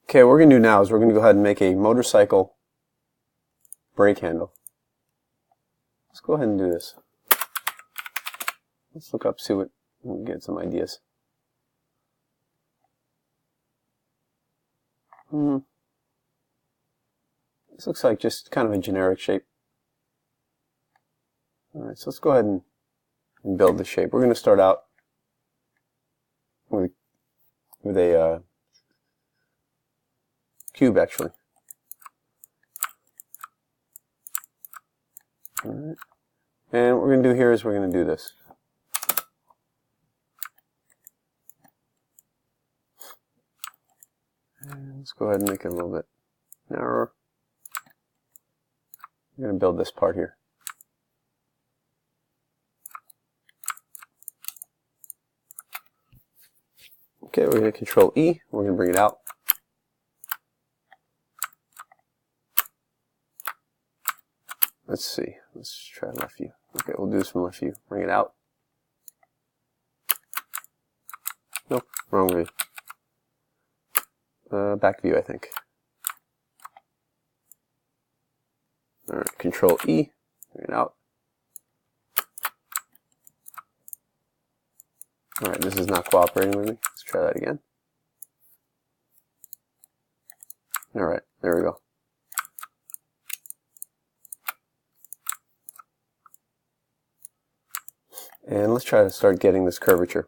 Okay, what we're going to do now is we're going to go ahead and make a motorcycle brake handle. Let's go ahead and do this. Let's look up, see what, we'll get some ideas. This looks like just kind of a generic shape. Alright, so let's go ahead and build the shape. We're going to start out with a cube, actually. Alright. And what we're going to do here is we're going to do this. And let's go ahead and make it a little bit narrower. I'm going to build this part here. Okay, we're going to Control E. We're going to bring it out. Let's see. Let's try left view. Okay, we'll do this from left view. Bring it out. Nope, wrong view. Back view, I think. Alright, Control E. Bring it out. Alright, this is not cooperating with me. Let's try that again. Alright, there we go. And let's try to start getting this curvature.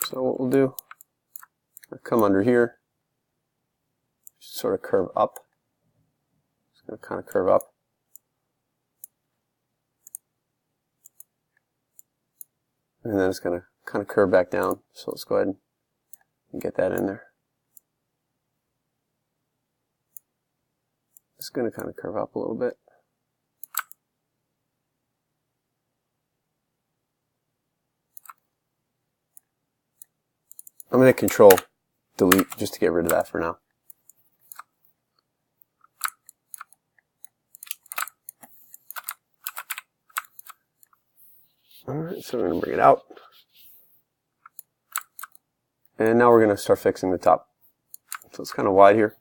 So what we'll do, I'll come under here, just sort of curve up. It's going to kind of curve up. And then it's going to kind of curve back down. So let's go ahead and get that in there. It's going to kind of curve up a little bit. I'm going to Control Delete just to get rid of that for now. Alright, so we're going to bring it out. And now we're going to start fixing the top. So it's kind of wide here.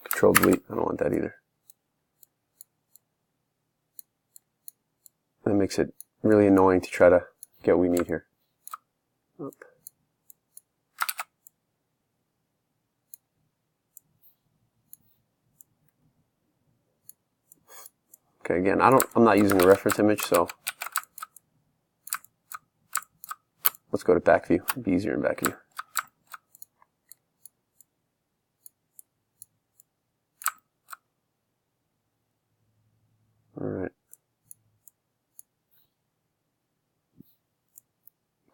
Control Delete, I don't want that either. That makes it really annoying to try to get what we need here. Up. Okay, again, I'm not using a reference image, so let's go to back view. It'll be easier in back view. Alright.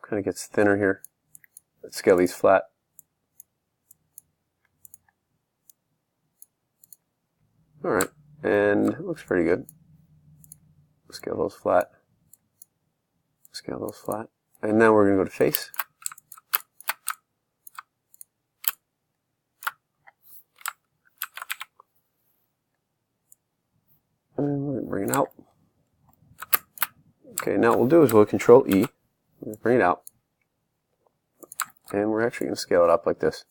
Kind of gets thinner here. Let's scale these flat. Alright, and it looks pretty good. Scale those flat. Scale those flat. And now we're going to go to face. And we're going to bring it out. Okay, now what we'll do is we'll Control E. We'll bring it out. And we're actually going to scale it up like this.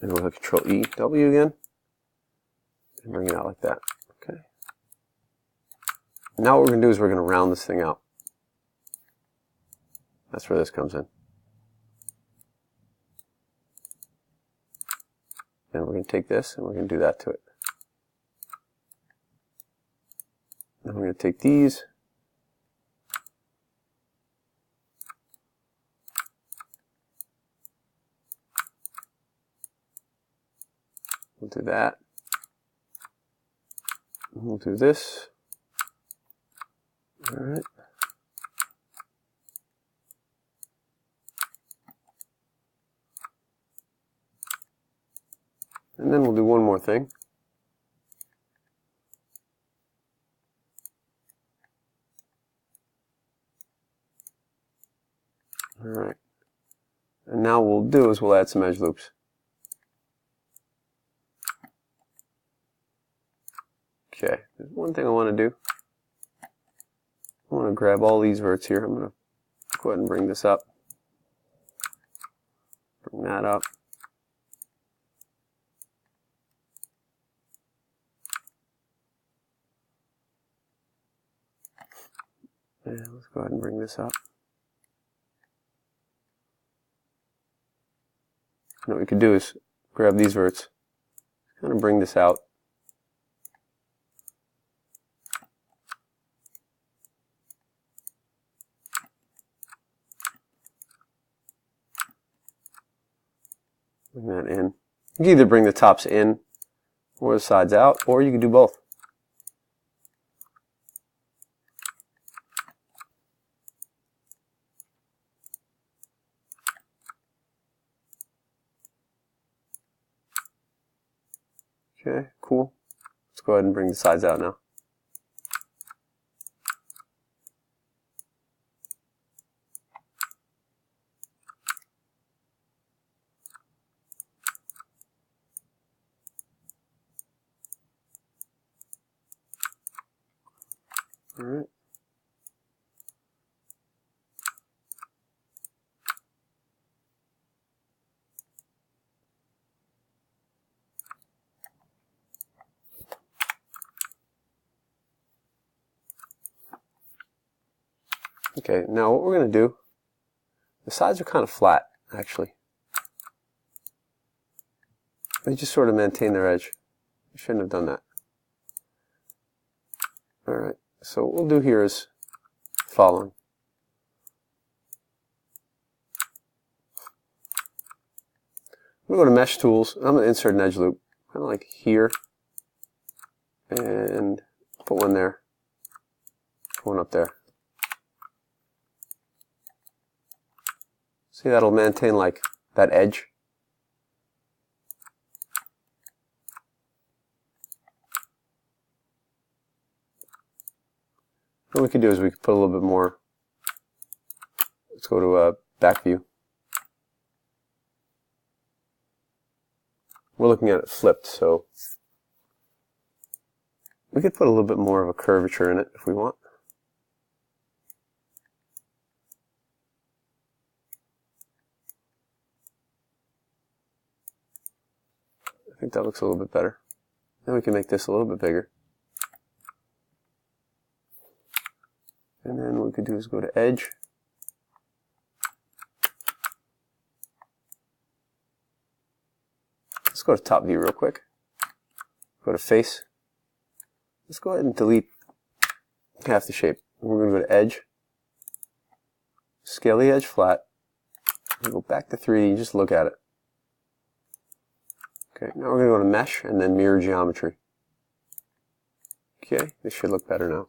And we'll Control E, W again. And bring it out like that. Okay. Now what we're going to do is we're going to round this thing out. That's where this comes in. And we're going to take this and we're going to do that to it. Then we're going to take these. We'll do that. We'll do this. All right. And then we'll do one more thing. All right. And now what we'll do is we'll add some edge loops. Okay, there's one thing I want to do. I want to grab all these verts here. I'm going to go ahead and bring this up. Bring that up. And let's go ahead and bring this up. And what we could do is grab these verts, kind of bring this out. Bring that in. You can either bring the tops in or the sides out, or you can do both. Okay, cool. Let's go ahead and bring the sides out now. All right. Okay, now what we're going to do, the sides are kind of flat, actually. They just sort of maintain their edge. I shouldn't have done that. Alright, so what we'll do here is following. I'm going to go to Mesh Tools. I'm going to insert an edge loop, kind of like here, and put one there, put one up there. See, that'll maintain like that edge. What we could do is we could put a little bit more. Let's go to back view. We're looking at it flipped, so we could put a little bit more of a curvature in it if we want. I think that looks a little bit better. Then we can make this a little bit bigger. And then what we could do is go to Edge. Let's go to Top View real quick. Go to Face. Let's go ahead and delete half the shape. We're going to go to Edge. Scale the edge flat. Go back to 3D and just look at it. Okay, now we're going to go to Mesh and then Mirror Geometry. Okay, this should look better now.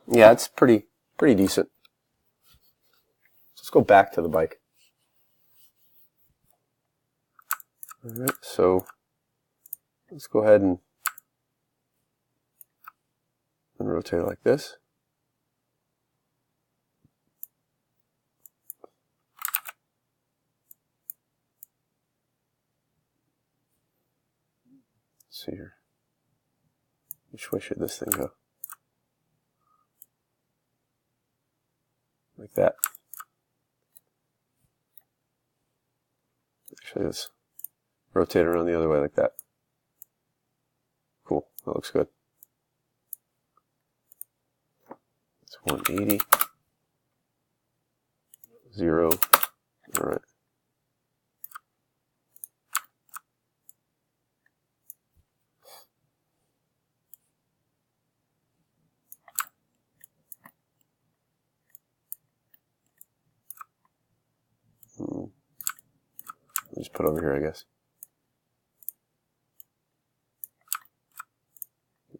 Yeah, it's pretty decent. Let's go back to the bike. Alright, so let's go ahead and rotate it like this. Let's see here. Which way should this thing go? Like that. Actually, let's rotate it around the other way like that. Cool. That looks good. It's 180. 0. All right. Just put over here, I guess.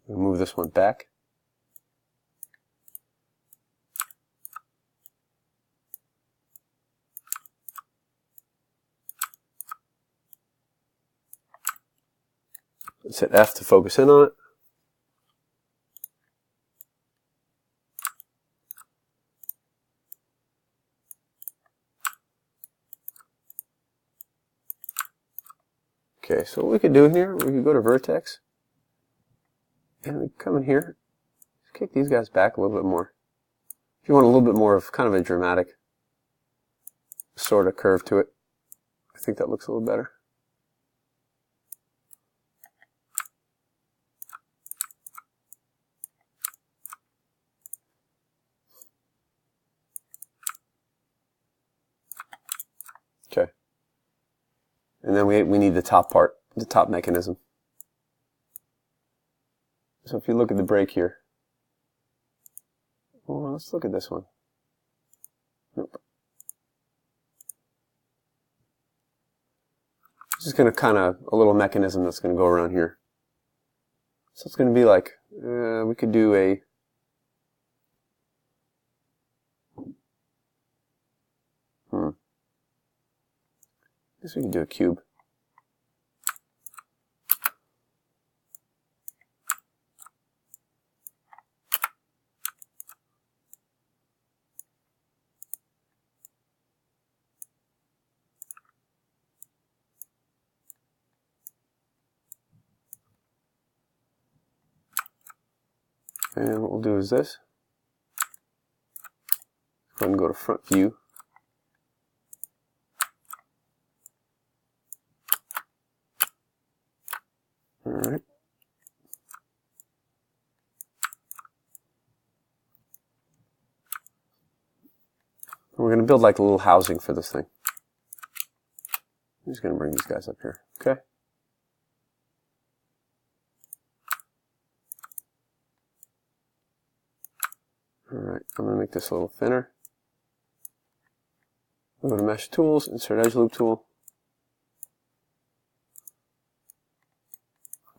Move this one back. Let's hit F to focus in on it. Okay, so what we could do here, we could go to Vertex, and we come in here, kick these guys back a little bit more. If you want a little bit more of kind of a dramatic sort of curve to it, I think that looks a little better. Okay. And then we need the top part, the top mechanism. So if you look at the brake here, well, let's look at this one. Nope. This is going to kind of a little mechanism that's going to go around here. So it's going to be like, we could do a I guess we can do a cube. And what we'll do is this. Go ahead and go to front view. Alright. We're going to build like a little housing for this thing. I'm just going to bring these guys up here. Okay. Alright, I'm going to make this a little thinner. Go to Mesh Tools, insert Edgeloop tool.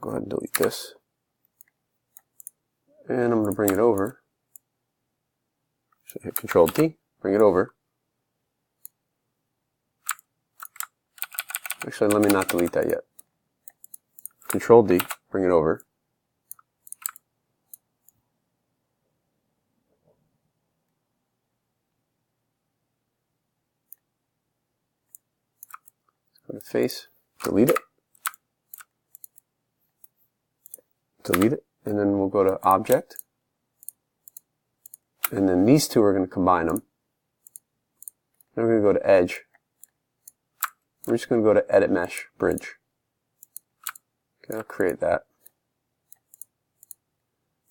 Go ahead and delete this. And I'm going to bring it over. So hit Control D, bring it over. Actually, let me not delete that yet. Control D, bring it over. Go to Face, delete it. Delete it, and then we'll go to Object, and then these two are going to combine them. Then we're going to go to Edge. We're just going to go to Edit Mesh Bridge. Okay, I'll create that.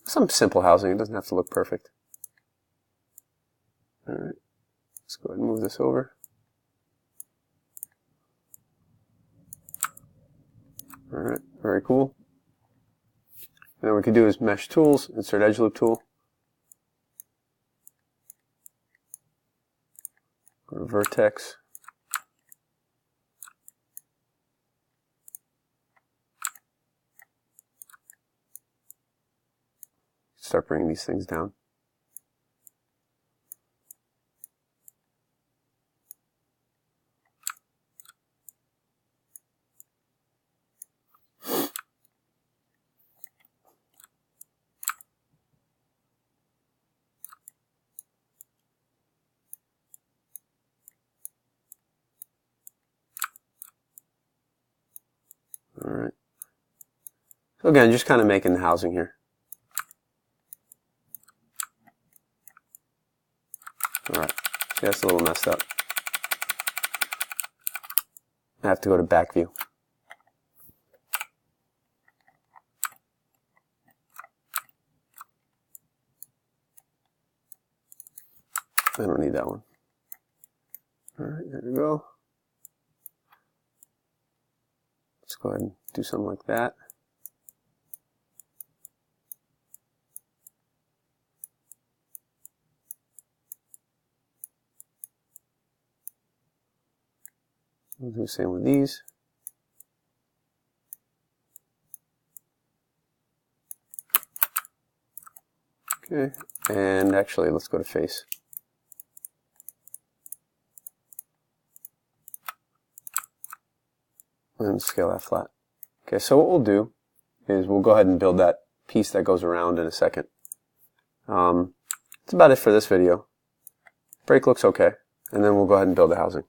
Some simple housing, it doesn't have to look perfect. Alright, let's go ahead and move this over. Alright, very cool. And then what we can do is Mesh Tools, insert Edgeloop tool. Go to Vertex. Start bringing these things down. Alright. So again, just kind of making the housing here. Alright. See, that's a little messed up. I have to go to back view. I don't need that one. Alright, there we go. Let's go ahead and do something like that. We'll do the same with these. Okay, and actually let's go to face. And scale that flat. Okay, so what we'll do is we'll go ahead and build that piece that goes around in a second. That's about it for this video. Brake looks okay, and then we'll go ahead and build the housing.